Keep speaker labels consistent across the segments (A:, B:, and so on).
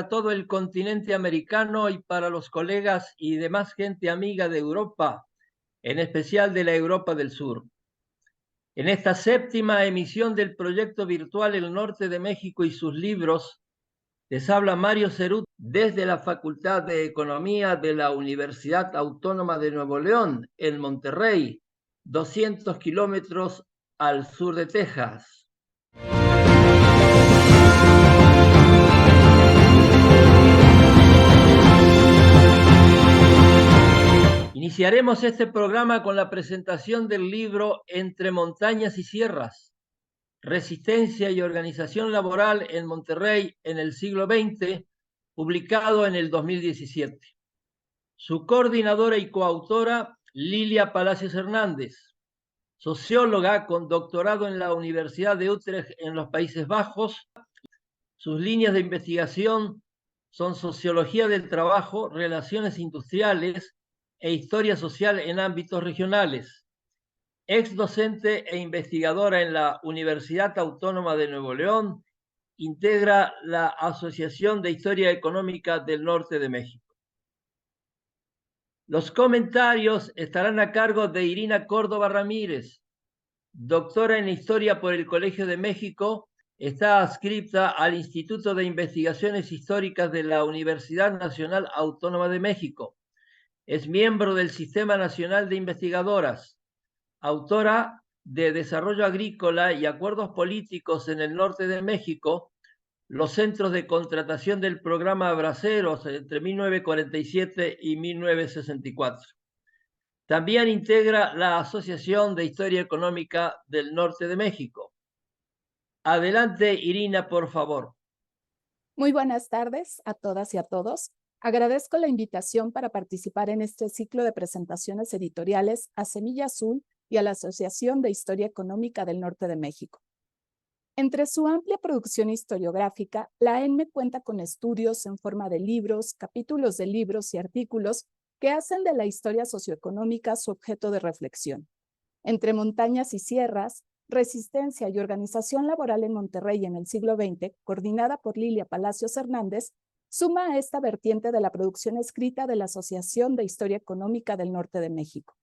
A: para todo el continente americano y para los colegas y demás gente amiga de Europa, en especial de la Europa del Sur. En esta séptima emisión del proyecto virtual El Norte de México y sus libros, les habla Mario Cerut desde la Facultad de Economía de la Universidad Autónoma de Nuevo León, en Monterrey, 200 kilómetros al sur de Texas. Iniciaremos este programa con la presentación del libro Entre montañas y sierras, Resistencia y Organización Laboral en Monterrey en el siglo XX, publicado en el 2017. Su coordinadora y coautora, Lilia Palacios Hernández, socióloga con doctorado en la Universidad de Utrecht en los Países Bajos. Sus líneas de investigación son Sociología del Trabajo, Relaciones Industriales e Historia Social en ámbitos regionales. Ex docente e investigadora en la Universidad Autónoma de Nuevo León, integra la Asociación de Historia Económica del Norte de México. Los comentarios estarán a cargo de Irina Córdoba Ramírez, doctora en Historia por el Colegio de México. Está adscrita al Instituto de Investigaciones Históricas de la Universidad Nacional Autónoma de México. Es miembro del Sistema Nacional de Investigadoras, autora de Desarrollo Agrícola y Acuerdos Políticos en el Norte de México, los centros de contratación del programa Braceros entre 1947 y 1964. También integra la Asociación de Historia Económica del Norte de México. Adelante, Irina, por favor.
B: Muy buenas tardes a todas y a todos. Agradezco la invitación para participar en este ciclo de presentaciones editoriales a Semilla Azul y a la Asociación de Historia Económica del Norte de México. Entre su amplia producción historiográfica, la AENME cuenta con estudios en forma de libros, capítulos de libros y artículos que hacen de la historia socioeconómica su objeto de reflexión. Entre montañas y sierras, Resistencia y Organización Laboral en Monterrey en el siglo XX, coordinada por Lilia Palacios Hernández, suma a esta vertiente de la producción escrita de la Asociación de Historia Económica del Norte de México.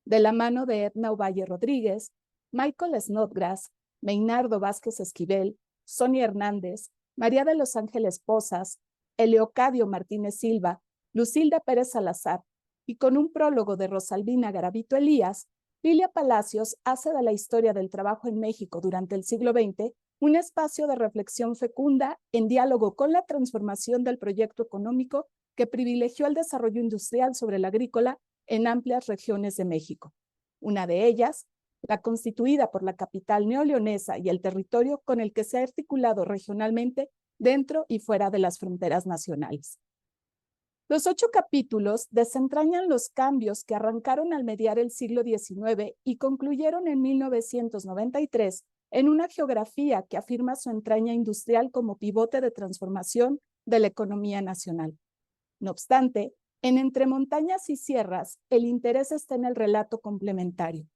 B: De la mano de Edna Ovalle Rodríguez, Michael Snodgrass, Meinardo Vázquez Esquivel, Sonia Hernández, María de los Ángeles Pozas, Eleocadio Martínez Silva, Lucilda Pérez Salazar, y con un prólogo de Rosalvina Garavito Elías, Lilia Palacios hace de la historia del trabajo en México durante el siglo XX un espacio de reflexión fecunda en diálogo con la transformación del proyecto económico que privilegió el desarrollo industrial sobre el agrícola en amplias regiones de México. Una de ellas, la constituida por la capital neoleonesa y el territorio con el que se ha articulado regionalmente dentro y fuera de las fronteras nacionales. Los 8 capítulos desentrañan los cambios que arrancaron al mediar el siglo XIX y concluyeron en 1993 en una geografía que afirma su entraña industrial como pivote de transformación de la economía nacional. No obstante, en Entre montañas y sierras, el interés está en el relato complementario.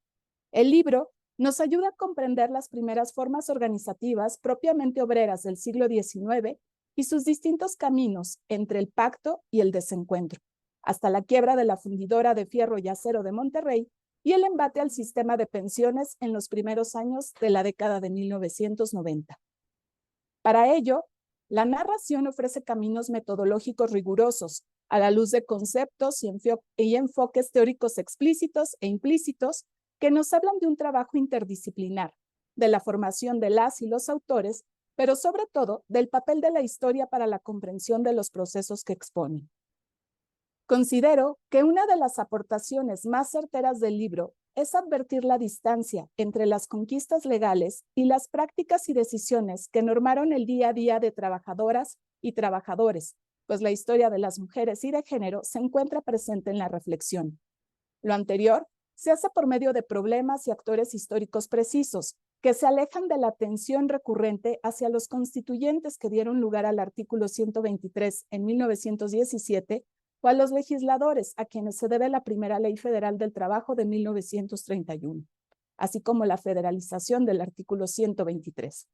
B: El libro nos ayuda a comprender las primeras formas organizativas propiamente obreras del siglo XIX y sus distintos caminos entre el pacto y el desencuentro, hasta la quiebra de la fundidora de fierro y acero de Monterrey y el embate al sistema de pensiones en los primeros años de la década de 1990. Para ello, la narración ofrece caminos metodológicos rigurosos a la luz de conceptos y enfoques teóricos explícitos e implícitos que nos hablan de un trabajo interdisciplinar, de la formación de las y los autores, pero sobre todo del papel de la historia para la comprensión de los procesos que exponen. Considero que una de las aportaciones más certeras del libro es advertir la distancia entre las conquistas legales y las prácticas y decisiones que normaron el día a día de trabajadoras y trabajadores, pues la historia de las mujeres y de género se encuentra presente en la reflexión. Lo anterior se hace por medio de problemas y actores históricos precisos, que se alejan de la atención recurrente hacia los constituyentes que dieron lugar al artículo 123 en 1917 o a los legisladores a quienes se debe la primera Ley Federal del Trabajo de 1931, así como la federalización del artículo 123.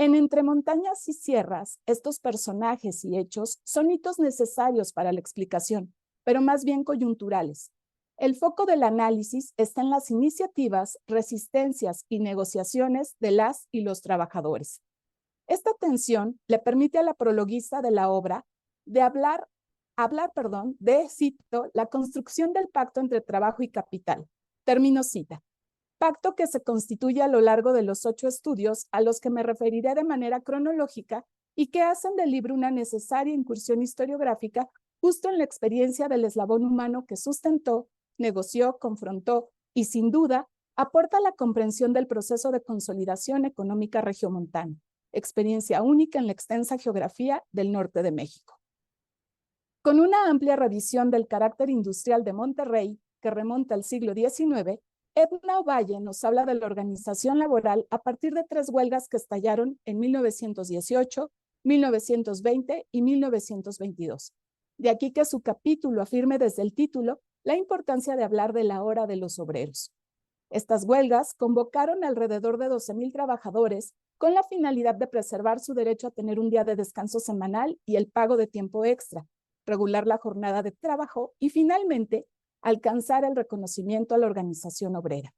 B: En Entre montañas y sierras, estos personajes y hechos son hitos necesarios para la explicación, pero más bien coyunturales. El foco del análisis está en las iniciativas, resistencias y negociaciones de las y los trabajadores. Esta tensión le permite a la prologuista de la obra de hablar, cito, la construcción del pacto entre trabajo y capital. Termino cita. Pacto que se constituye a lo largo de los 8 estudios a los que me referiré de manera cronológica y que hacen del libro una necesaria incursión historiográfica justo en la experiencia del eslabón humano que sustentó, negoció, confrontó y sin duda aporta la comprensión del proceso de consolidación económica regiomontana, experiencia única en la extensa geografía del norte de México. Con una amplia revisión del carácter industrial de Monterrey, que remonta al siglo XIX, Edna Ovalle nos habla de la organización laboral a partir de 3 huelgas que estallaron en 1918, 1920 y 1922. De aquí que su capítulo afirme desde el título la importancia de hablar de la hora de los obreros. Estas huelgas convocaron alrededor de 12,000 trabajadores con la finalidad de preservar su derecho a tener un día de descanso semanal y el pago de tiempo extra, regular la jornada de trabajo y finalmente alcanzar el reconocimiento a la organización obrera.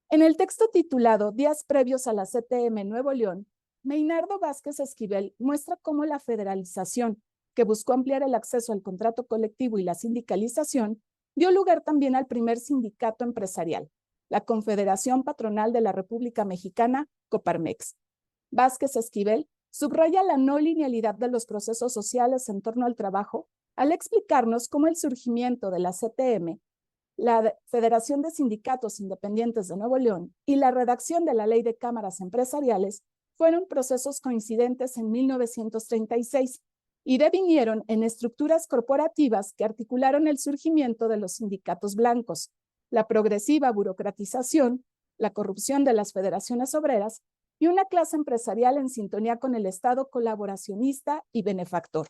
B: En el texto titulado Días previos a la CTM Nuevo León, Meinardo Vázquez Esquivel muestra cómo la federalización, que buscó ampliar el acceso al contrato colectivo y la sindicalización, dio lugar también al primer sindicato empresarial, la Confederación Patronal de la República Mexicana, Coparmex. Vázquez Esquivel subraya la no linealidad de los procesos sociales en torno al trabajo al explicarnos cómo el surgimiento de la CTM, la Federación de Sindicatos Independientes de Nuevo León y la redacción de la Ley de Cámaras Empresariales fueron procesos coincidentes en 1936 y devinieron en estructuras corporativas que articularon el surgimiento de los sindicatos blancos, la progresiva burocratización, la corrupción de las federaciones obreras y una clase empresarial en sintonía con el Estado colaboracionista y benefactor.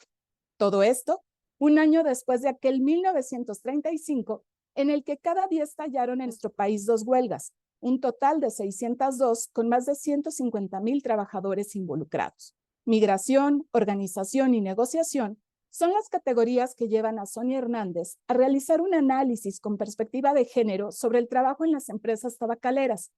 B: Todo esto un año después de aquel 1935, en el que cada día estallaron en nuestro país 2 huelgas, un total de 602 con más de 150,000 trabajadores involucrados. Migración, organización y negociación son las categorías que llevan a Sonia Hernández a realizar un análisis con perspectiva de género sobre el trabajo en las empresas tabacaleras,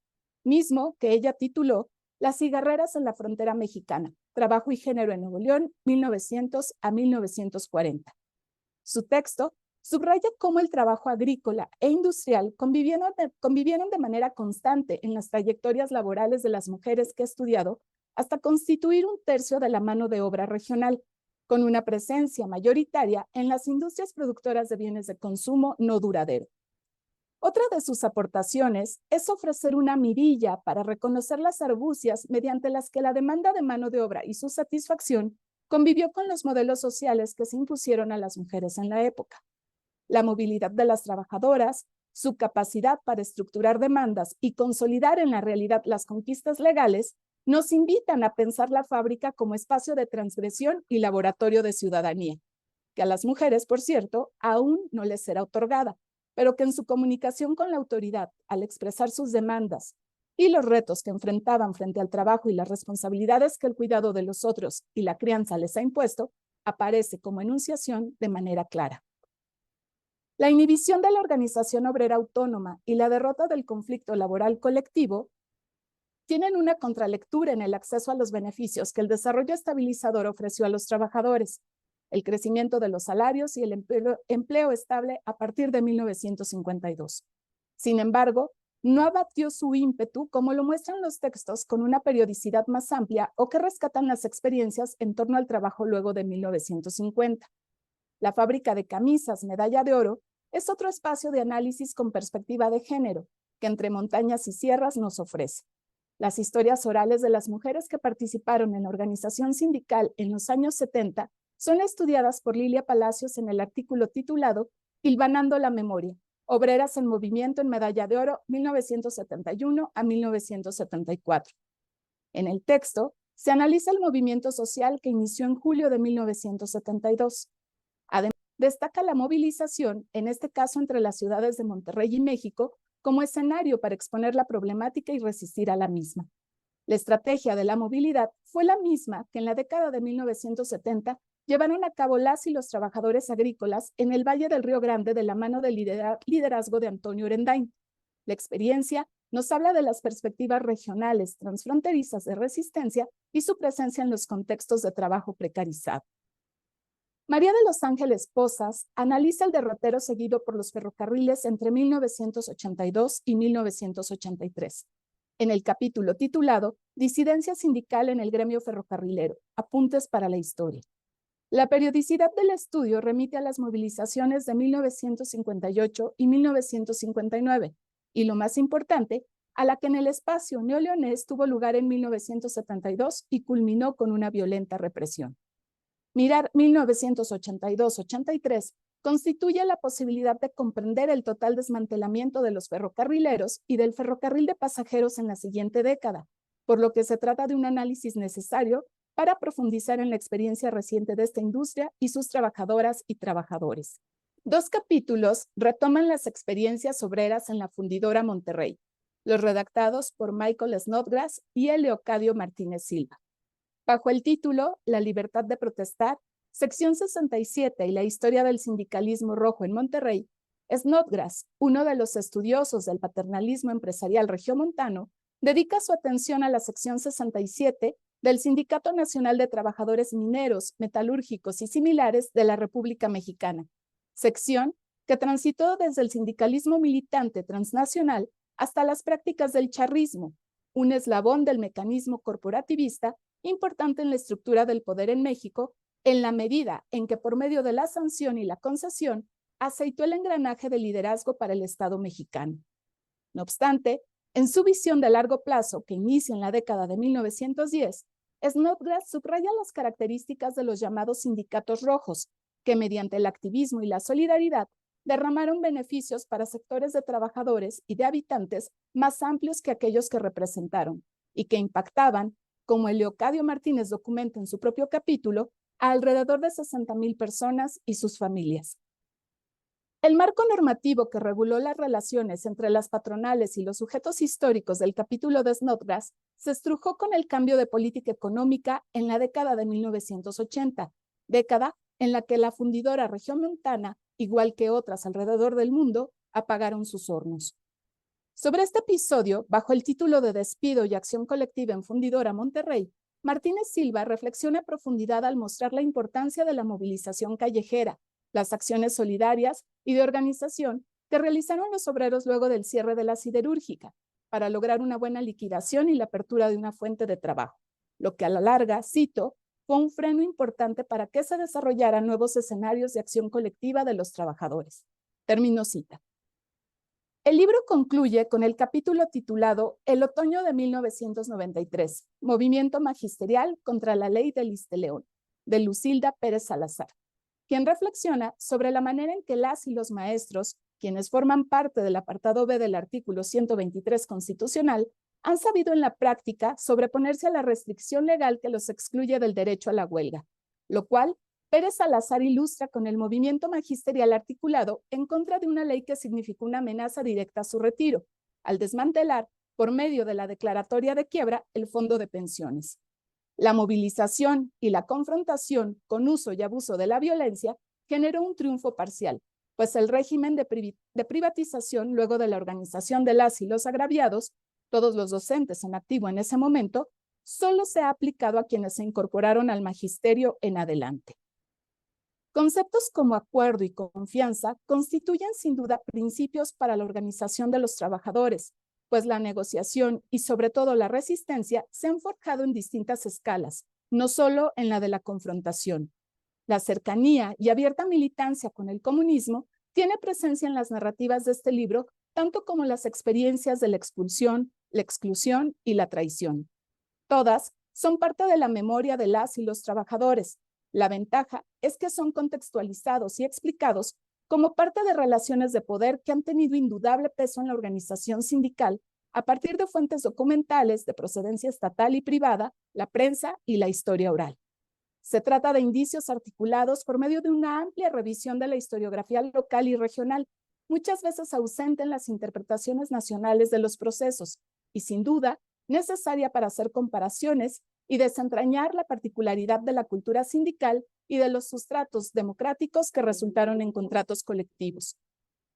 B: mismo que ella tituló Las cigarreras en la frontera mexicana, Trabajo y género en Nuevo León, 1900 a 1940. Su texto subraya cómo el trabajo agrícola e industrial convivieron de manera constante en las trayectorias laborales de las mujeres que he estudiado hasta constituir 1/3 de la mano de obra regional, con una presencia mayoritaria en las industrias productoras de bienes de consumo no duradero. Otra de sus aportaciones es ofrecer una mirilla para reconocer las argucias mediante las que la demanda de mano de obra y su satisfacción convivió con los modelos sociales que se impusieron a las mujeres en la época. La movilidad de las trabajadoras, su capacidad para estructurar demandas y consolidar en la realidad las conquistas legales, nos invitan a pensar la fábrica como espacio de transgresión y laboratorio de ciudadanía, que a las mujeres, por cierto, aún no les será otorgada, pero que en su comunicación con la autoridad, al expresar sus demandas y los retos que enfrentaban frente al trabajo y las responsabilidades que el cuidado de los otros y la crianza les ha impuesto, aparece como enunciación de manera clara. La inhibición de la organización obrera autónoma y la derrota del conflicto laboral colectivo tienen una contralectura en el acceso a los beneficios que el desarrollo estabilizador ofreció a los trabajadores, el crecimiento de los salarios y el empleo estable a partir de 1952. Sin embargo, no abatió su ímpetu como lo muestran los textos con una periodicidad más amplia o que rescatan las experiencias en torno al trabajo luego de 1950. La fábrica de camisas Medalla de Oro es otro espacio de análisis con perspectiva de género que Entre montañas y sierras nos ofrece. Las historias orales de las mujeres que participaron en la organización sindical en los años 70 son estudiadas por Lilia Palacios en el artículo titulado Hilvanando la memoria, obreras en movimiento en Medalla de Oro 1971 a 1974. En el texto se analiza el movimiento social que inició en julio de 1972. Además, destaca la movilización, en este caso entre las ciudades de Monterrey y México, como escenario para exponer la problemática y resistir a la misma. La estrategia de la movilidad fue la misma que en la década de 1970 llevaron a cabo las y los trabajadores agrícolas en el Valle del Río Grande de la mano del liderazgo de Antonio Orendain. La experiencia nos habla de las perspectivas regionales transfronterizas de resistencia y su presencia en los contextos de trabajo precarizado. María de los Ángeles Pozas analiza el derrotero seguido por los ferrocarriles entre 1982 y 1983. En el capítulo titulado Disidencia sindical en el gremio ferrocarrilero, apuntes para la historia. La periodicidad del estudio remite a las movilizaciones de 1958 y 1959, y lo más importante, a la que en el espacio neoleonés tuvo lugar en 1972 y culminó con una violenta represión. Mirar 1982-83 constituye la posibilidad de comprender el total desmantelamiento de los ferrocarrileros y del ferrocarril de pasajeros en la siguiente década, por lo que se trata de un análisis necesario para profundizar en la experiencia reciente de esta industria y sus trabajadoras y trabajadores. 2 capítulos retoman las experiencias obreras en la fundidora Monterrey, los redactados por Michael Snodgrass y Leocadio Martínez Silva. Bajo el título La libertad de protestar, sección 67 y la historia del sindicalismo rojo en Monterrey, Snodgrass, uno de los estudiosos del paternalismo empresarial regiomontano, dedica su atención a la sección 67 del Sindicato Nacional de Trabajadores Mineros, Metalúrgicos y Similares de la República Mexicana, sección que transitó desde el sindicalismo militante transnacional hasta las prácticas del charrismo, un eslabón del mecanismo corporativista importante en la estructura del poder en México, en la medida en que por medio de la sanción y la concesión aceitó el engranaje de liderazgo para el Estado mexicano. No obstante, en su visión de largo plazo que inicia en la década de 1910, Snodgrass subraya las características de los llamados sindicatos rojos, que mediante el activismo y la solidaridad derramaron beneficios para sectores de trabajadores y de habitantes más amplios que aquellos que representaron y que impactaban, como Leocadio Martínez documenta en su propio capítulo, a alrededor de 60,000 personas y sus familias. El marco normativo que reguló las relaciones entre las patronales y los sujetos históricos del capítulo de Snodgrass se estrujó con el cambio de política económica en la década de 1980, década en la que la fundidora regiomontana, igual que otras alrededor del mundo, apagaron sus hornos. Sobre este episodio, bajo el título de Despido y Acción Colectiva en Fundidora Monterrey, Martínez Silva reflexiona a profundidad al mostrar la importancia de la movilización callejera, las acciones solidarias y de organización que realizaron los obreros luego del cierre de la siderúrgica para lograr una buena liquidación y la apertura de una fuente de trabajo, lo que a la larga, cito, fue un freno importante para que se desarrollaran nuevos escenarios de acción colectiva de los trabajadores. Termino cita. El libro concluye con el capítulo titulado El otoño de 1993, Movimiento Magisterial contra la Ley del Iste-León, de Lucilda Pérez Salazar, quien reflexiona sobre la manera en que las y los maestros, quienes forman parte del apartado B del artículo 123 constitucional, han sabido en la práctica sobreponerse a la restricción legal que los excluye del derecho a la huelga, lo cual Pérez Salazar ilustra con el movimiento magisterial articulado en contra de una ley que significó una amenaza directa a su retiro, al desmantelar, por medio de la declaratoria de quiebra, el fondo de pensiones. La movilización y la confrontación con uso y abuso de la violencia generó un triunfo parcial, pues el régimen de privatización luego de la organización de las y los agraviados, todos los docentes en activo en ese momento, solo se ha aplicado a quienes se incorporaron al magisterio en adelante. Conceptos como acuerdo y confianza constituyen sin duda principios para la organización de los trabajadores, pues la negociación y sobre todo la resistencia se han forjado en distintas escalas, no solo en la de la confrontación. La cercanía y abierta militancia con el comunismo tiene presencia en las narrativas de este libro, tanto como las experiencias de la expulsión, la exclusión y la traición. Todas son parte de la memoria de las y los trabajadores. La ventaja es que son contextualizados y explicados como parte de relaciones de poder que han tenido indudable peso en la organización sindical a partir de fuentes documentales de procedencia estatal y privada, la prensa y la historia oral. Se trata de indicios articulados por medio de una amplia revisión de la historiografía local y regional, muchas veces ausente en las interpretaciones nacionales de los procesos, y sin duda necesaria para hacer comparaciones y desentrañar la particularidad de la cultura sindical y de los sustratos democráticos que resultaron en contratos colectivos.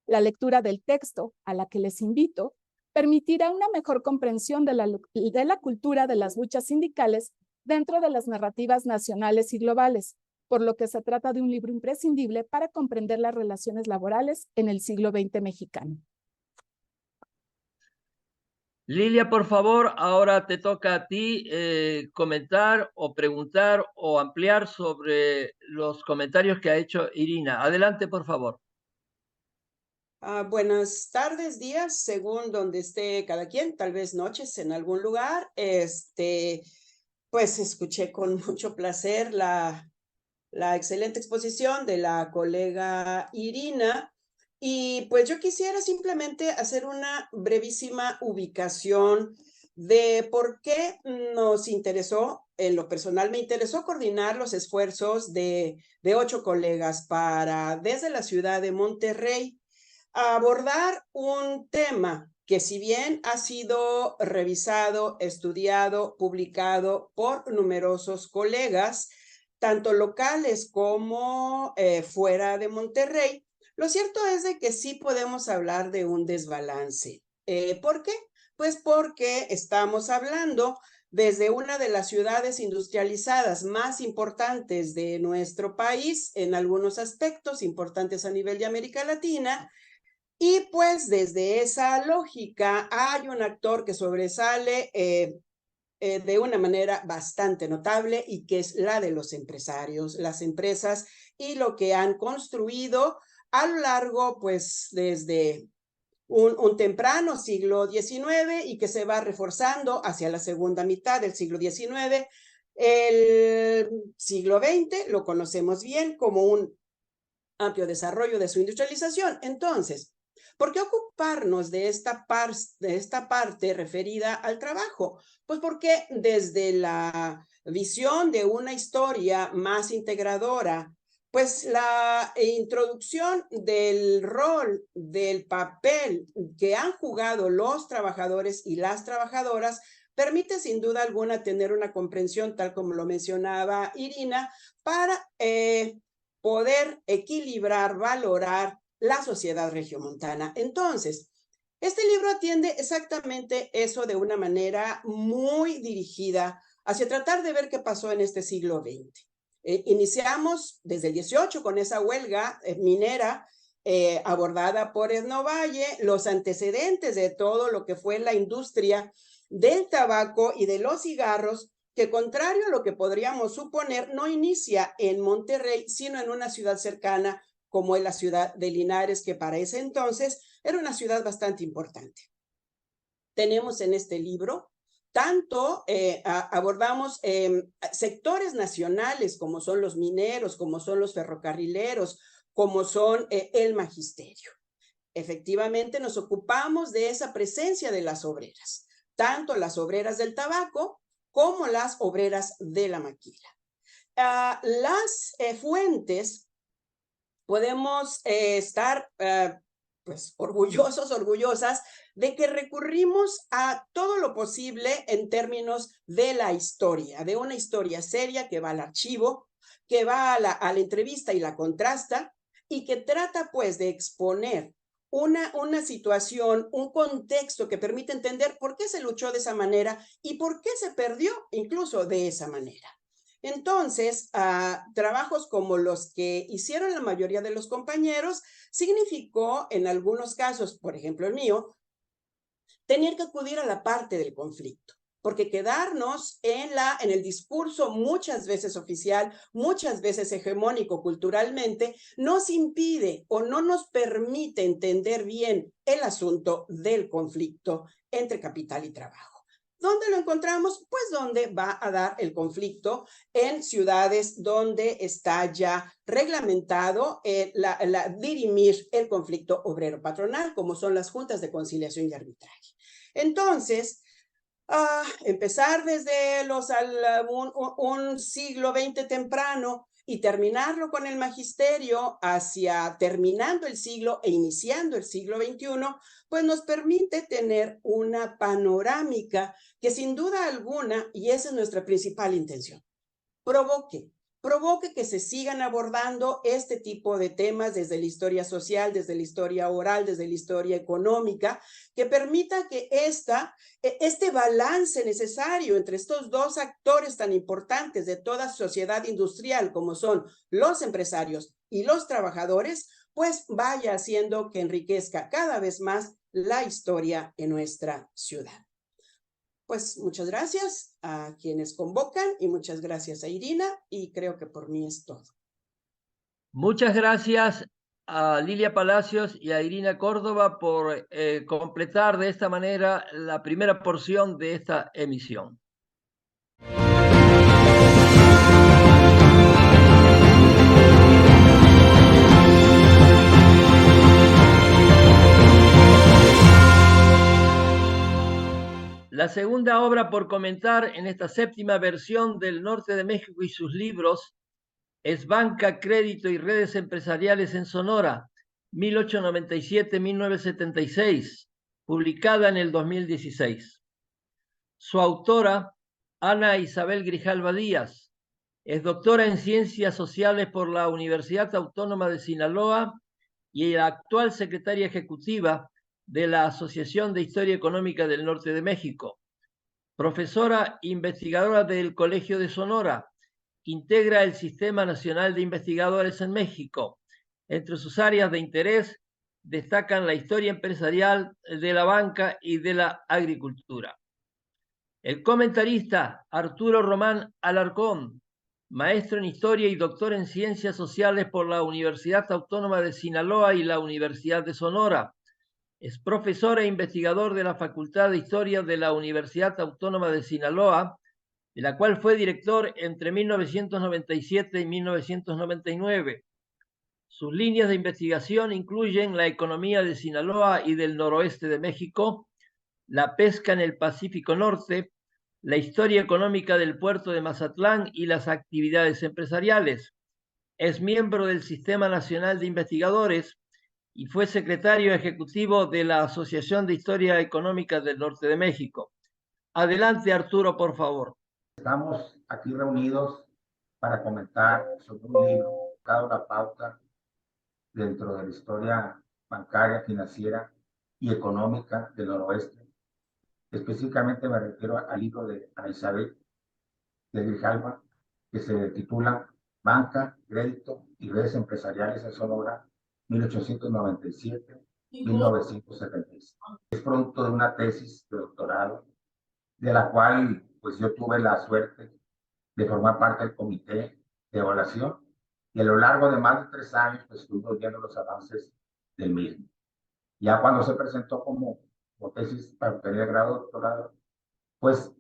B: La lectura del texto, a la que les invito, permitirá una mejor comprensión de la cultura de las luchas sindicales dentro de las narrativas nacionales y globales, por lo que se trata de un libro imprescindible para comprender las relaciones laborales en el siglo XX mexicano.
A: Lilia, por favor, ahora te toca a ti comentar o preguntar o ampliar sobre los comentarios que ha hecho Irina. Adelante, por favor.
C: Buenas tardes, días, según donde esté cada quien, tal vez noches en algún lugar. Pues escuché con mucho placer la excelente exposición de la colega Irina. Y pues yo quisiera simplemente hacer una brevísima ubicación de por qué nos interesó, en lo personal me interesó coordinar los esfuerzos de 8 colegas para, desde la ciudad de Monterrey, abordar un tema que si bien ha sido revisado, estudiado, publicado por numerosos colegas, tanto locales como fuera de Monterrey, lo cierto es de que sí podemos hablar de un desbalance. ¿Por qué? Pues porque estamos hablando desde una de las ciudades industrializadas más importantes de nuestro país, en algunos aspectos importantes a nivel de América Latina, y pues desde esa lógica hay un actor que sobresale de una manera bastante notable y que es la de los empresarios, las empresas y lo que han construido a lo largo, pues desde un temprano siglo XIX y que se va reforzando hacia la segunda mitad del siglo XIX. El siglo XX lo conocemos bien como un amplio desarrollo de su industrialización. Entonces, ¿por qué ocuparnos de esta parte referida al trabajo? Pues porque desde la visión de una historia más integradora, pues la introducción del rol, del papel que han jugado los trabajadores y las trabajadoras permite sin duda alguna tener una comprensión, tal como lo mencionaba Irina, para poder equilibrar, valorar la sociedad regiomontana. Entonces, este libro atiende exactamente eso de una manera muy dirigida hacia tratar de ver qué pasó en este siglo XX. Iniciamos desde el 18 con esa huelga minera abordada por Edno Valle, los antecedentes de todo lo que fue la industria del tabaco y de los cigarros, que contrario a lo que podríamos suponer, no inicia en Monterrey, sino en una ciudad cercana como es la ciudad de Linares, que para ese entonces era una ciudad bastante importante. Tenemos en este libro tanto abordamos sectores nacionales como son los mineros, como son los ferrocarrileros, como son el magisterio. Efectivamente, nos ocupamos de esa presencia de las obreras, tanto las obreras del tabaco como las obreras de la maquila. Las fuentes, podemos estar pues orgullosos, orgullosas de que recurrimos a todo lo posible en términos de la historia, de una historia seria que va al archivo, que va a la entrevista y la contrasta, y que trata pues de exponer una situación, un contexto que permite entender por qué se luchó de esa manera y por qué se perdió incluso de esa manera. Entonces, trabajos como los que hicieron la mayoría de los compañeros significó, en algunos casos, por ejemplo el mío, tener que acudir a la parte del conflicto, porque quedarnos en el discurso muchas veces oficial, muchas veces hegemónico culturalmente, nos impide o no nos permite entender bien el asunto del conflicto entre capital y trabajo. ¿Dónde lo encontramos? Pues donde va a dar el conflicto en ciudades donde está ya reglamentado dirimir el conflicto obrero-patronal, como son las juntas de conciliación y arbitraje. Entonces, empezar desde un siglo XX temprano y terminarlo con el magisterio hacia terminando el siglo e iniciando el siglo XXI, pues nos permite tener una panorámica que sin duda alguna, y esa es nuestra principal intención, provoque que se sigan abordando este tipo de temas desde la historia social, desde la historia oral, desde la historia económica, que permita que este balance necesario entre estos dos actores tan importantes de toda sociedad industrial, como son los empresarios y los trabajadores, pues vaya haciendo que enriquezca cada vez más la historia en nuestra ciudad. Pues muchas gracias a quienes convocan y muchas gracias a Irina, y creo que por mí es todo.
A: Muchas gracias a Lilia Palacios y a Irina Córdoba por completar de esta manera la primera porción de esta emisión. La segunda obra por comentar en esta séptima versión del Norte de México y sus libros es Banca, Crédito y Redes Empresariales en Sonora, 1897-1976, publicada en el 2016. Su autora, Ana Isabel Grijalva Díaz, es doctora en Ciencias Sociales por la Universidad Autónoma de Sinaloa y la actual secretaria ejecutiva de la Asociación de Historia Económica del Norte de México. Profesora investigadora del Colegio de Sonora, integra el Sistema Nacional de Investigadores en México. Entre sus áreas de interés destacan la historia empresarial de la banca y de la agricultura. El comentarista Arturo Román Alarcón, maestro en historia y doctor en ciencias sociales por la Universidad Autónoma de Sinaloa y la Universidad de Sonora. Es profesor e investigador de la Facultad de Historia de la Universidad Autónoma de Sinaloa, de la cual fue director entre 1997 y 1999. Sus líneas de investigación incluyen la economía de Sinaloa y del noroeste de México, la pesca en el Pacífico Norte, la historia económica del puerto de Mazatlán y las actividades empresariales. Es miembro del Sistema Nacional de Investigadores y fue secretario ejecutivo de la Asociación de Historia Económica del Norte de México. Adelante, Arturo, por favor.
D: Estamos aquí reunidos para comentar sobre un libro, cada una pauta dentro de la historia bancaria, financiera y económica del noroeste. Específicamente me refiero al libro de Ana Isabel de Grijalva, que se titula Banca, Crédito y Redes Empresariales en Sonora, 1897-1976. Es producto de una tesis de doctorado, de la cual pues yo tuve la suerte de formar parte del comité de evaluación, y a lo largo de más de 3 años pues estuvimos viendo los avances del mismo. Ya cuando se presentó como tesis para obtener el grado de doctorado, pues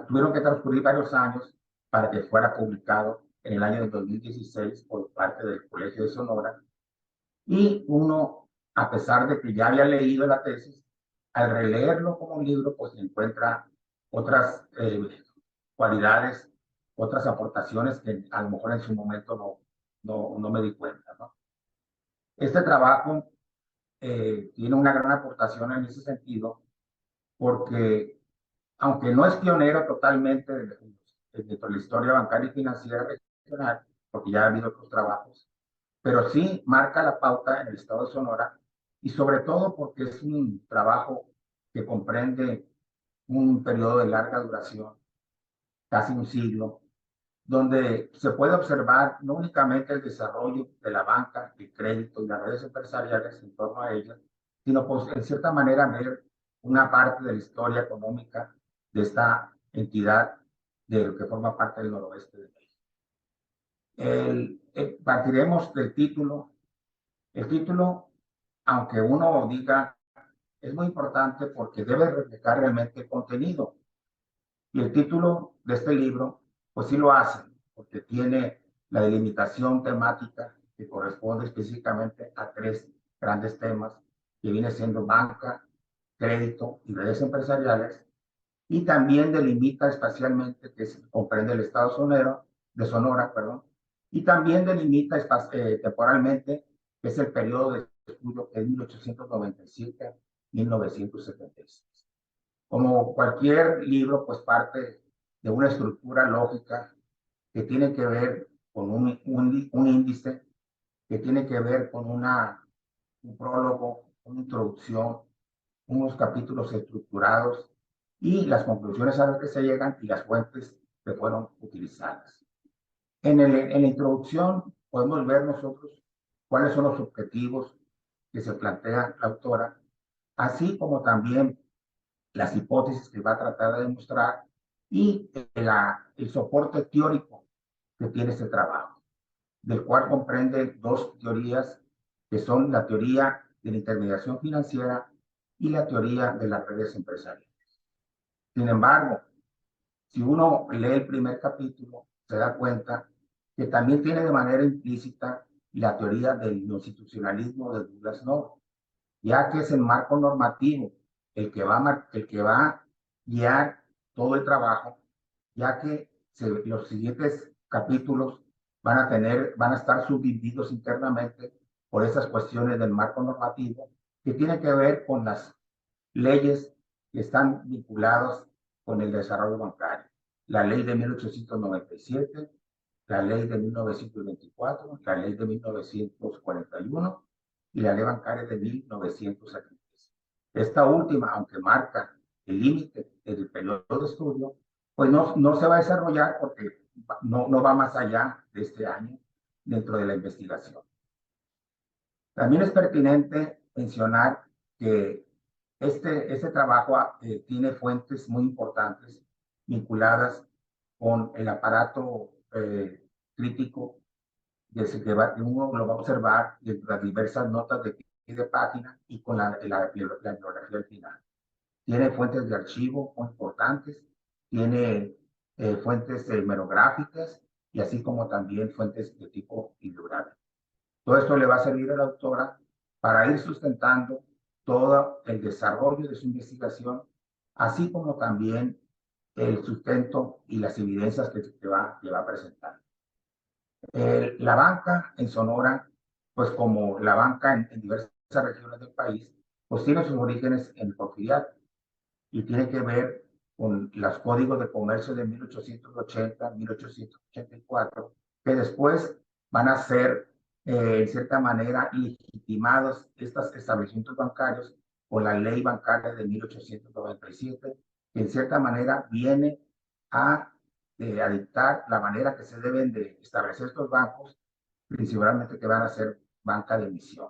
D: tuvieron que transcurrir varios años para que fuera publicado en el año de 2016 por parte del Colegio de Sonora, y uno, a pesar de que ya había leído la tesis, al releerlo como un libro, pues encuentra otras cualidades, otras aportaciones que a lo mejor en su momento no me di cuenta, ¿no? Este trabajo tiene una gran aportación en ese sentido, porque aunque no es pionero totalmente dentro de la historia bancaria y financiera regional, porque ya ha habido otros trabajos, pero sí marca la pauta en el estado de Sonora, y sobre todo porque es un trabajo que comprende un periodo de larga duración, casi un siglo, donde se puede observar no únicamente el desarrollo de la banca, el crédito y las redes empresariales en torno a ella, sino pues en cierta manera ver una parte de la historia económica de esta entidad de lo que forma parte del noroeste de México. Partiremos del título. El título, aunque uno diga, es muy importante porque debe reflejar realmente el contenido. Y el título de este libro, pues sí lo hace, porque tiene la delimitación temática que corresponde específicamente a 3 grandes temas, que viene siendo banca, crédito y redes empresariales, y también delimita espacialmente que comprende el estado sonero de Sonora, perdón, y también delimita temporalmente, que es el periodo de estudio que es 1897-1976. Como cualquier libro, pues parte de una estructura lógica que tiene que ver con un índice, que tiene que ver con un prólogo, una introducción, unos capítulos estructurados y las conclusiones a las que se llegan y las fuentes que fueron utilizadas. En la introducción podemos ver nosotros cuáles son los objetivos que se plantea la autora, así como también las hipótesis que va a tratar de demostrar y el soporte teórico que tiene este trabajo, del cual comprende dos teorías que son la teoría de la intermediación financiera y la teoría de las redes empresariales. Sin embargo, si uno lee el primer capítulo, se da cuenta que también tiene de manera implícita la teoría del institucionalismo de Douglas North, ya que es el marco normativo el que va a guiar todo el trabajo, ya que los siguientes capítulos van a estar subdivididos internamente por esas cuestiones del marco normativo que tiene que ver con las leyes que están vinculadas con el desarrollo bancario. La ley de 1897, la ley de 1924, la ley de 1941 y la ley bancaria de 1976. Esta última, aunque marca el límite del periodo de estudio, pues no se va a desarrollar porque no va más allá de este año dentro de la investigación. También es pertinente mencionar que este trabajo tiene fuentes muy importantes vinculadas con el aparato crítico que uno lo va a observar en las diversas notas de página y con la bibliografía al final. Tiene fuentes de archivo muy importantes, tiene fuentes hemerográficas y así como también fuentes de tipo bibliográfico. Todo esto le va a servir a la autora para ir sustentando todo el desarrollo de su investigación, así como también el sustento y las evidencias que va a presentar. La banca en Sonora, pues como la banca en diversas regiones del país, pues tiene sus orígenes en el porfiriato y tiene que ver con los códigos de comercio de 1880, 1884, que después van a ser, en cierta manera, legitimados estos establecimientos bancarios con la ley bancaria de 1897, que en cierta manera viene a dictar la manera que se deben de establecer estos bancos, principalmente que van a ser banca de emisión.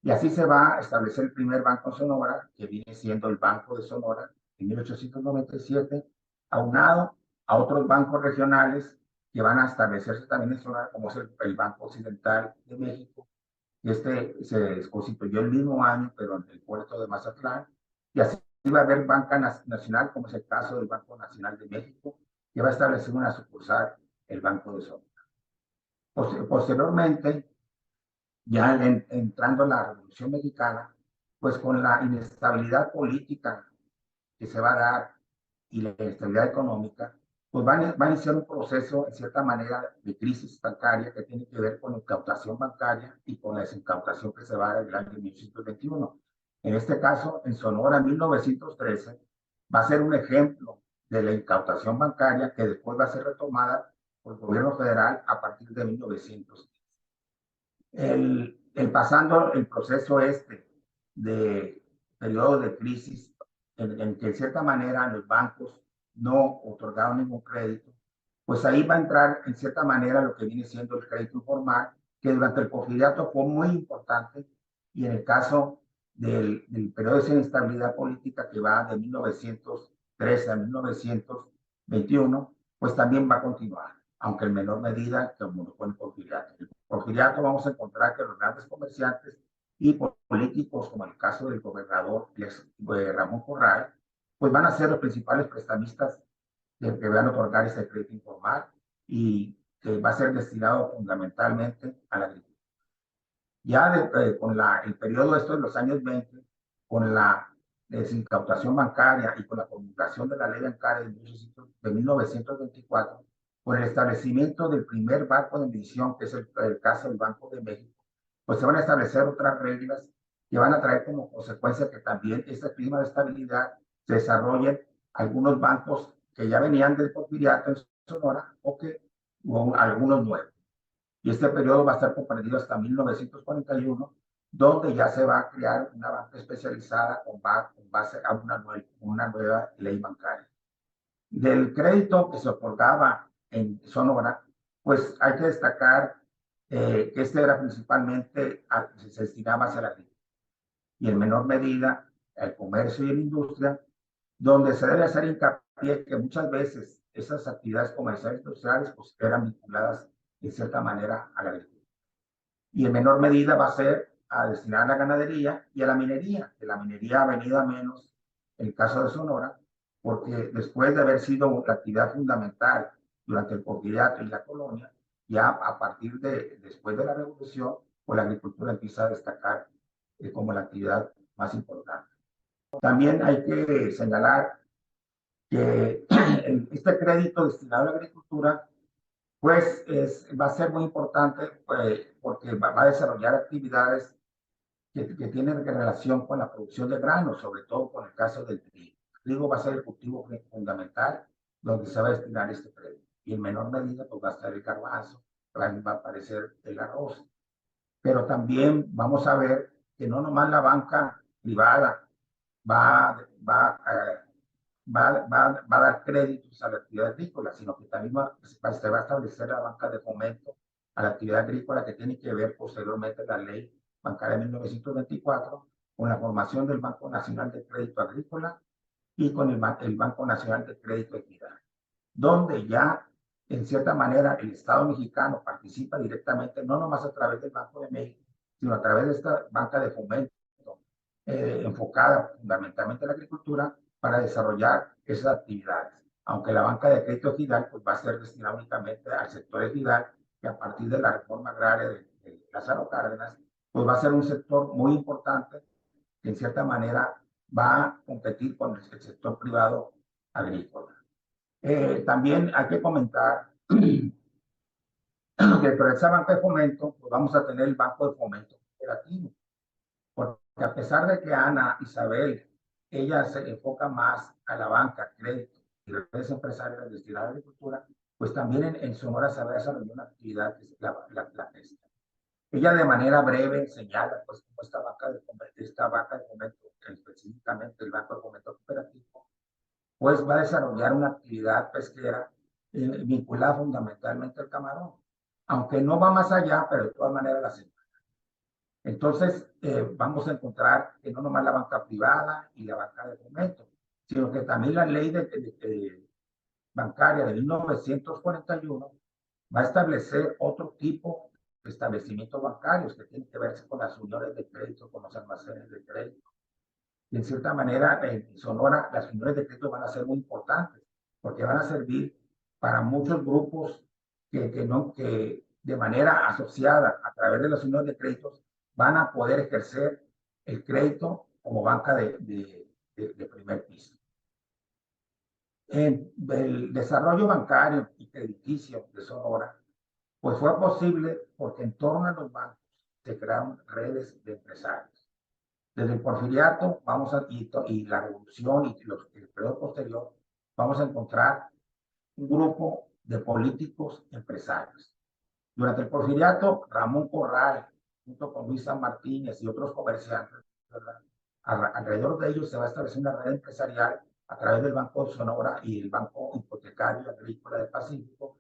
D: Y así se va a establecer el primer banco en Sonora, que viene siendo el Banco de Sonora, en 1897, aunado a otros bancos regionales que van a establecerse también en Sonora, como es el Banco Occidental de México. Este se constituyó el mismo año, pero en el puerto de Mazatlán. Y así va a haber banca nacional, como es el caso del Banco Nacional de México, que va a establecer una sucursal, el Banco de Sonora. Posteriormente, ya entrando en la Revolución Mexicana, pues con la inestabilidad política que se va a dar y la inestabilidad económica, pues va a iniciar un proceso, en cierta manera, de crisis bancaria que tiene que ver con la incautación bancaria y con la desincautación que se va a dar en el año 1921. En este caso, en Sonora, 1913, va a ser un ejemplo de la incautación bancaria que después va a ser retomada por el gobierno federal a partir de 1910. Pasando el proceso de periodo de crisis en que en cierta manera los bancos no otorgaron ningún crédito, pues ahí va a entrar en cierta manera lo que viene siendo el crédito informal, que durante el porfiriato fue muy importante, y en el caso del periodo de inestabilidad política que va de 1913 a 1921, pues también va a continuar, aunque en menor medida que como fue el porfiriato. El porfiriato vamos a encontrar que los grandes comerciantes y políticos, como el caso del gobernador Ramón Corral, pues van a ser los principales prestamistas que van a otorgar ese crédito informal y que va a ser destinado fundamentalmente a la agricultura. Ya con el periodo de los años 20, con la desincautación bancaria y con la promulgación de la ley bancaria de 1924, con el establecimiento del primer banco de emisión, que es el caso del Banco de México, pues se van a establecer otras reglas que van a traer como consecuencia que también este clima de estabilidad se desarrollen algunos bancos que ya venían del Porfiriato en Sonora o algunos nuevos. Y este periodo va a estar comprendido hasta 1941, donde ya se va a crear una banca especializada con base a una nueva ley bancaria. Del crédito que se otorgaba en Sonora, pues hay que destacar que este era principalmente, se destinaba hacia la agricultura y en menor medida al comercio y la industria, donde se debe hacer hincapié que muchas veces esas actividades comerciales e industriales pues, eran vinculadas de cierta manera a la agricultura. Y en menor medida va a ser a destinar a la ganadería y a la minería, que la minería ha venido a menos en el caso de Sonora, porque después de haber sido la actividad fundamental durante el Porfiriato y la colonia, ya a partir después de la revolución, pues la agricultura empieza a destacar como la actividad más importante. También hay que señalar que este crédito destinado a la agricultura pues va a ser muy importante porque va a desarrollar actividades que tienen relación con la producción de granos, sobre todo con el caso del trigo. El trigo va a ser el cultivo fundamental donde se va a destinar este crédito. Y en menor medida pues va a estar el garbanzo, va a aparecer el arroz. Pero también vamos a ver que no nomás la banca privada va a dar créditos a la actividad agrícola, sino que también se va a establecer la banca de fomento a la actividad agrícola que tiene que ver posteriormente la ley bancaria de 1924 con la formación del Banco Nacional de Crédito Agrícola y con el Banco Nacional de Crédito Equidad, donde ya en cierta manera el Estado mexicano participa directamente, no nomás a través del Banco de México, sino a través de esta banca de fomento enfocada fundamentalmente en la agricultura para desarrollar esas actividades. Aunque la banca de crédito ejidal pues, va a ser destinada únicamente al sector ejidal, que a partir de la reforma agraria de Lázaro Cárdenas, pues va a ser un sector muy importante que en cierta manera va a competir con el sector privado agrícola. También hay que comentar que por esa banca de fomento, pues vamos a tener el Banco de Fomento Cooperativo, porque a pesar de que Ana Isabel, ella se enfoca más a la banca, crédito y redes empresariales destinadas a la agricultura, pues también en Sonora se va a desarrollar una actividad que es la pesca. Ella de manera breve señala pues cómo esta banca de fomento, específicamente el Banco de Fomento Cooperativo, pues va a desarrollar una actividad pesquera vinculada fundamentalmente al camarón, aunque no va más allá, pero de todas maneras la señala. Entonces, vamos a encontrar que no nomás la banca privada y la banca de fomento, sino que también la ley bancaria de 1941 va a establecer otro tipo de establecimientos bancarios que tienen que verse con las uniones de crédito, con los almacenes de crédito. Y en cierta manera, en Sonora, las uniones de crédito van a ser muy importantes, porque van a servir para muchos grupos que de manera asociada a través de las uniones de créditos van a poder ejercer el crédito como banca de primer piso. El desarrollo bancario y crediticio de Sonora, pues fue posible porque en torno a los bancos se crearon redes de empresarios. Desde el Porfiriato y la Revolución y el periodo posterior, vamos a encontrar un grupo de políticos empresarios. Durante el Porfiriato, Ramón Corral, junto con Luis San Martínez y otros comerciantes, ¿verdad? Alrededor de ellos se va a establecer una red empresarial a través del Banco de Sonora y el Banco Hipotecario Agrícola del Pacífico,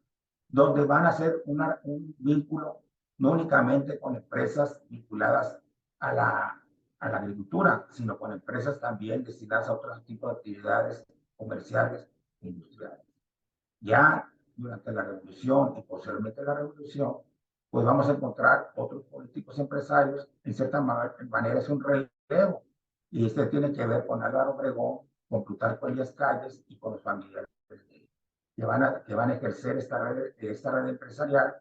D: donde van a hacer un vínculo no únicamente con empresas vinculadas a la agricultura, sino con empresas también destinadas a otros tipos de actividades comerciales e industriales. Ya durante la revolución y posteriormente la revolución, pues vamos a encontrar otros políticos empresarios, en cierta manera es un relevo, y este tiene que ver con Álvaro Obregón, con Plutarco Elías Calles y con los familiares que van a ejercer esta red empresarial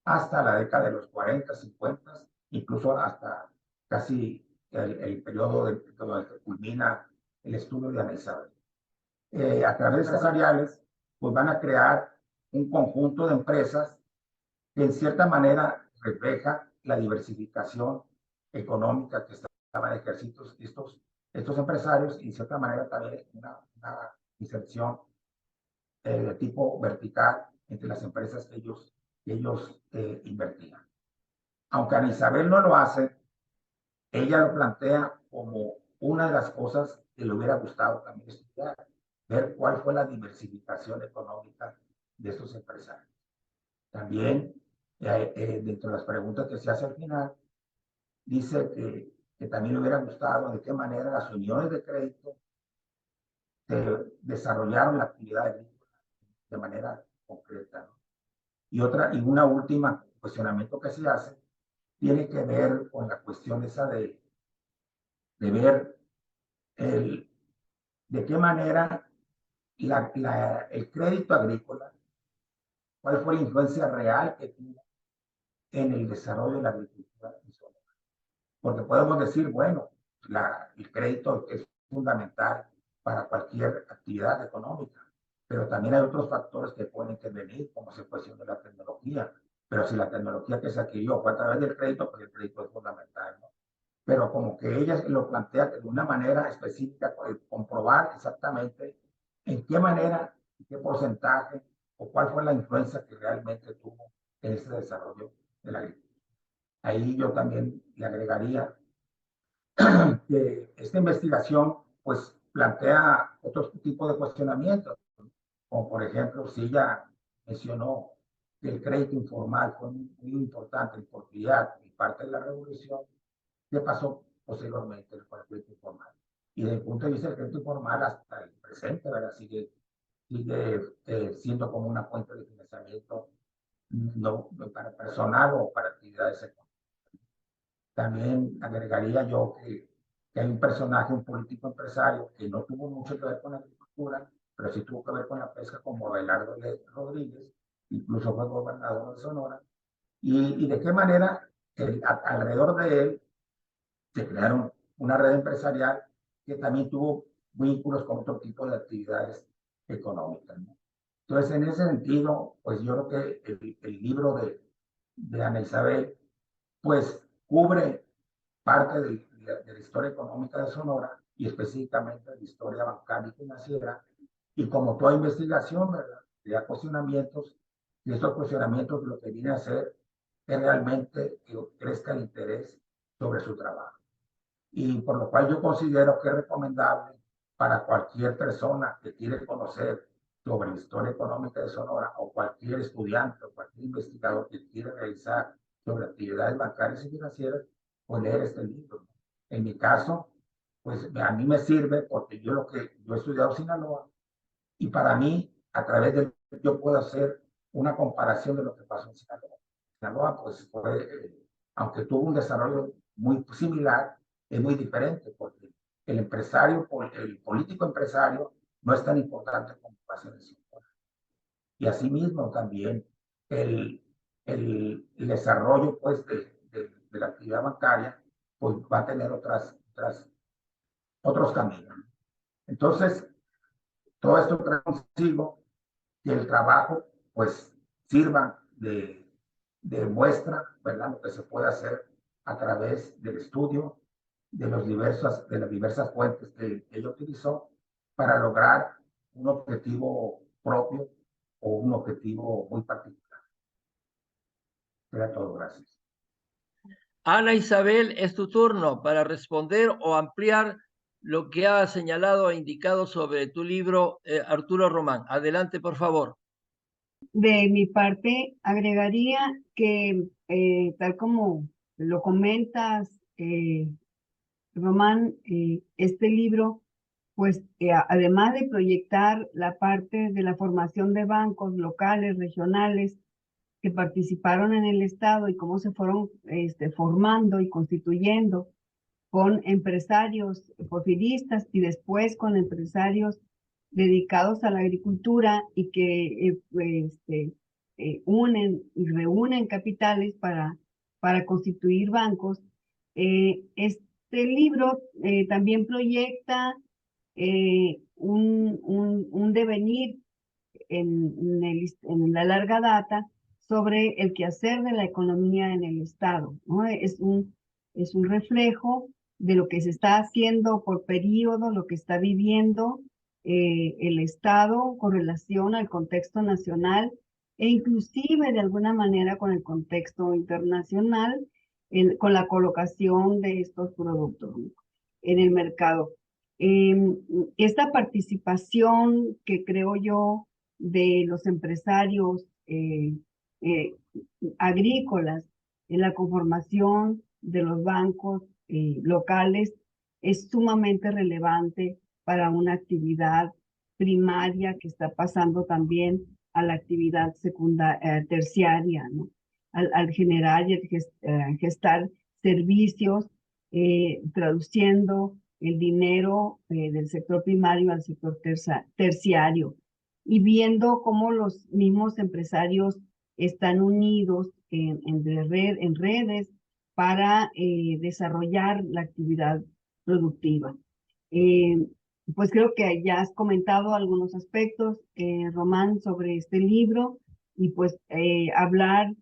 D: hasta la década de los 40, 50, incluso hasta casi el periodo donde culmina el estudio de Ana Isabel. A través de estas áreas, pues van a crear un conjunto de empresas que en cierta manera refleja la diversificación económica que estaban ejerciendo estos empresarios y en cierta manera también una inserción de tipo vertical entre las empresas que ellos invertían. Aunque Ana Isabel no lo hace, ella lo plantea como una de las cosas que le hubiera gustado también estudiar, ver cuál fue la diversificación económica de estos empresarios. También, dentro de las preguntas que se hace al final, dice que también le hubiera gustado de qué manera las uniones de crédito desarrollaron la actividad agrícola de manera concreta, ¿no? Y una última cuestionamiento que se hace tiene que ver con la cuestión esa de ver de qué manera el crédito agrícola, cuál fue la influencia real que tuvo en el desarrollo de la agricultura en Sonora. Porque podemos decir, bueno, el crédito es fundamental para cualquier actividad económica, pero también hay otros factores que pueden intervenir, como es la cuestión de la tecnología. Pero si la tecnología que se adquirió fue a través del crédito, pues el crédito es fundamental, ¿no? Pero como que ella lo plantea de una manera específica, comprobar exactamente en qué manera, en qué porcentaje o cuál fue la influencia que realmente tuvo en ese desarrollo de la agricultura. Ahí yo también le agregaría que esta investigación pues plantea otro tipo de cuestionamientos, como por ejemplo si ella mencionó que el crédito informal fue muy importante en portugués y parte de la revolución, ¿qué pasó posteriormente con el crédito informal? Y desde el punto de vista del crédito informal hasta el presente, ¿verdad? Sigue siendo como una fuente de financiamiento no para personal o para actividades económicas. También agregaría yo que hay un personaje, un político empresario que no tuvo mucho que ver con la agricultura, pero sí tuvo que ver con la pesca, como Abelardo Rodríguez, incluso fue gobernador de Sonora, y de qué manera alrededor de él se crearon una red empresarial que también tuvo vínculos con otro tipo de actividades económicas, ¿no? Entonces, en ese sentido, pues yo creo que el libro de Ana Isabel, pues cubre parte de la historia económica de Sonora y específicamente de la historia bancaria y financiera. Y como toda investigación, ¿verdad? Crea cuestionamientos, y estos cuestionamientos lo que viene a hacer es realmente que crezca el interés sobre su trabajo. Y por lo cual yo considero que es recomendable para cualquier persona que quiere conocer sobre la historia económica de Sonora o cualquier estudiante o cualquier investigador que quiera realizar sobre actividades bancarias y financieras, pues leer este libro. En mi caso, pues a mí me sirve porque yo he estudiado Sinaloa y para mí, a través de yo puedo hacer una comparación de lo que pasó en Sinaloa. Sinaloa, pues aunque tuvo un desarrollo muy similar, es muy diferente porque el empresario, el político empresario, no es tan importante como pasa en Sinaloa. Y asimismo también el desarrollo pues de la actividad bancaria pues va a tener otros caminos. Entonces, todo esto trae consigo que el trabajo pues sirva de muestra, ¿verdad? Lo que se puede hacer a través del estudio de las diversas fuentes que ella utilizó para lograr un objetivo propio o un objetivo muy particular. Era todo, gracias.
A: Ana Isabel, es tu turno para responder o ampliar lo que ha señalado e indicado sobre tu libro, Arturo Román. Adelante, por favor.
E: De mi parte, agregaría que, tal como lo comentas, Román, este libro, pues además de proyectar la parte de la formación de bancos locales, regionales, que participaron en el Estado y cómo se fueron formando y constituyendo con empresarios porfiristas y después con empresarios dedicados a la agricultura y que unen y reúnen capitales para constituir bancos. Este libro también proyecta un devenir en la larga data sobre el quehacer de la economía en el Estado, ¿no? Es un reflejo de lo que se está haciendo por periodo, lo que está viviendo el Estado con relación al contexto nacional e inclusive de alguna manera con el contexto internacional, con la colocación de estos productos, ¿no?, en el mercado. Esta participación que creo yo de los empresarios agrícolas en la conformación de los bancos locales es sumamente relevante para una actividad primaria que está pasando también a la actividad terciaria, ¿no? Al generar y gestar servicios, traduciendo el dinero del sector primario al sector terciario, y viendo cómo los mismos empresarios están unidos en redes para desarrollar la actividad productiva. Pues creo que ya has comentado algunos aspectos, Román, sobre este libro, y pues hablar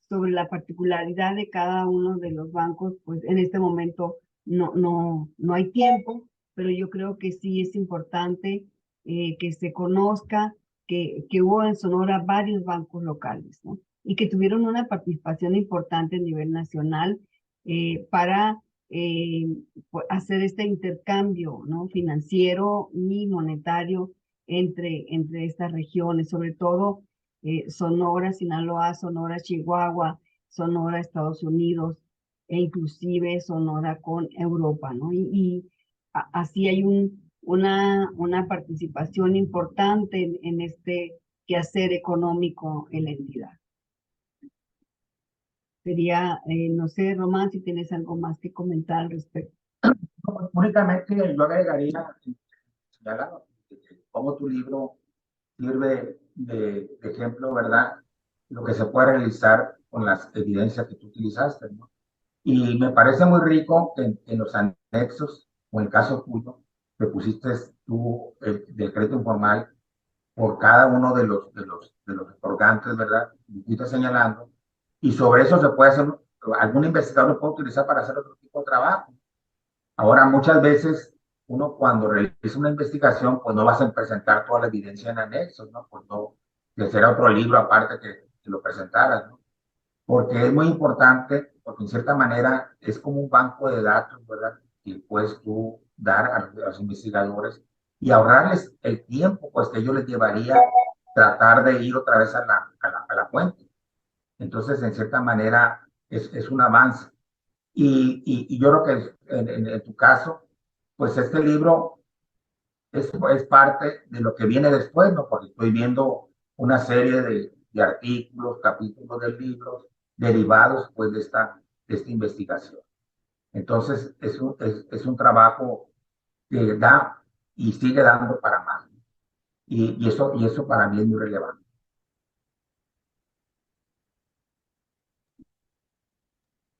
E: sobre la particularidad de cada uno de los bancos, pues en este momento no hay tiempo, pero yo creo que sí es importante que se conozca que hubo en Sonora varios bancos locales, ¿no?, y que tuvieron una participación importante a nivel nacional para hacer este intercambio, ¿no?, financiero y monetario entre estas regiones, sobre todo Sonora, Sinaloa, Sonora, Chihuahua, Sonora, Estados Unidos, e inclusive Sonora con Europa, ¿no? Y así hay una participación importante en este quehacer económico en la entidad. Sería, no sé, Román, si tienes algo más que comentar al respecto.
D: Únicamente yo agregaría, señalar cómo tu libro sirve de ejemplo, ¿verdad?, lo que se puede realizar con las evidencias que tú utilizaste, ¿no? Y me parece muy rico que en los anexos, o en el caso tuyo, que pusiste tú del crédito informal por cada uno de los otorgantes, ¿verdad?, que fuiste señalando, y sobre eso se puede hacer, algún investigador lo puede utilizar para hacer otro tipo de trabajo. Ahora, muchas veces, uno cuando realiza una investigación, pues no vas a presentar toda la evidencia en anexos, ¿no? Pues no, que será otro libro aparte que lo presentaras, ¿no? Porque es muy importante, porque en cierta manera es como un banco de datos, ¿verdad?, que puedes tú dar a los investigadores y ahorrarles el tiempo, pues que ellos les llevaría tratar de ir otra vez a la fuente. Entonces, en cierta manera, es un avance. Y yo creo que en tu caso, pues este libro es parte de lo que viene después, ¿no? Porque estoy viendo una serie de artículos, capítulos del libro, derivados pues de esta investigación. Entonces, es un trabajo que da y sigue dando para más. Y eso para mí es muy relevante.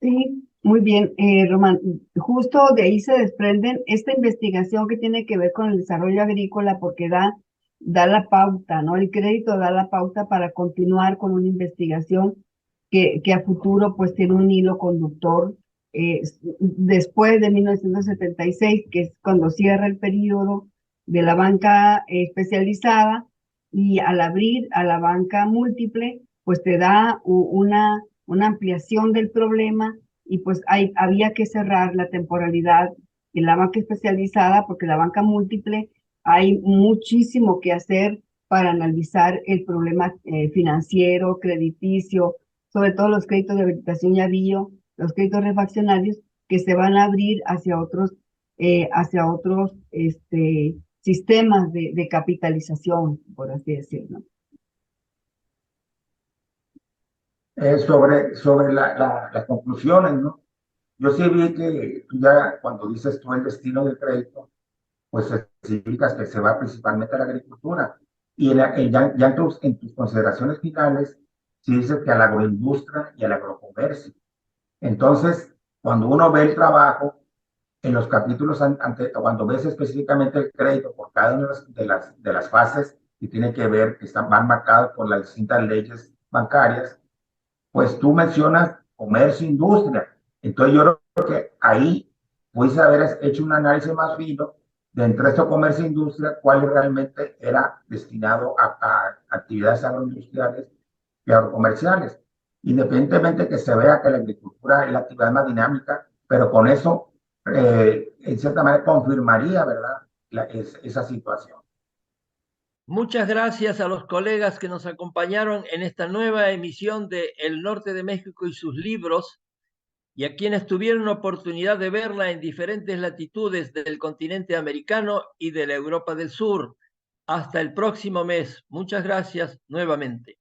E: Sí, muy bien, Román. Justo de ahí se desprenden esta investigación que tiene que ver con el desarrollo agrícola, porque da la pauta, ¿no? El crédito da la pauta para continuar con una investigación que a futuro pues tiene un hilo conductor después de 1976, que es cuando cierra el periodo de la banca especializada, y al abrir a la banca múltiple, pues te da una ampliación del problema, y pues había que cerrar la temporalidad en la banca especializada, porque la banca múltiple hay muchísimo que hacer para analizar el problema financiero, crediticio, sobre todo los créditos de habilitación y avío, los créditos refaccionarios que se van a abrir hacia otros sistemas de capitalización, por así decirlo.
D: Sobre las conclusiones, ¿no? Yo sí vi que tú ya, cuando dices tú el destino del crédito, pues especificas que se va principalmente a la agricultura. Y ya en tus consideraciones finales, sí dices que a la agroindustria y al agrocomercio. Entonces, cuando uno ve el trabajo, en los capítulos cuando ves específicamente el crédito por cada una de las fases que tiene que ver, que van marcados por las distintas leyes bancarias, pues tú mencionas comercio, industria. Entonces yo creo que ahí pudiste haber hecho un análisis más fino dentro de esto comercio e industria, cuál realmente era destinado a actividades agroindustriales y agrocomerciales. Independientemente que se vea que la agricultura es la actividad más dinámica, pero con eso, en cierta manera, confirmaría, ¿verdad?, esa situación.
A: Muchas gracias a los colegas que nos acompañaron en esta nueva emisión de El Norte de México y sus libros, y a quienes tuvieron oportunidad de verla en diferentes latitudes del continente americano y de la Europa del Sur. Hasta el próximo mes. Muchas gracias nuevamente.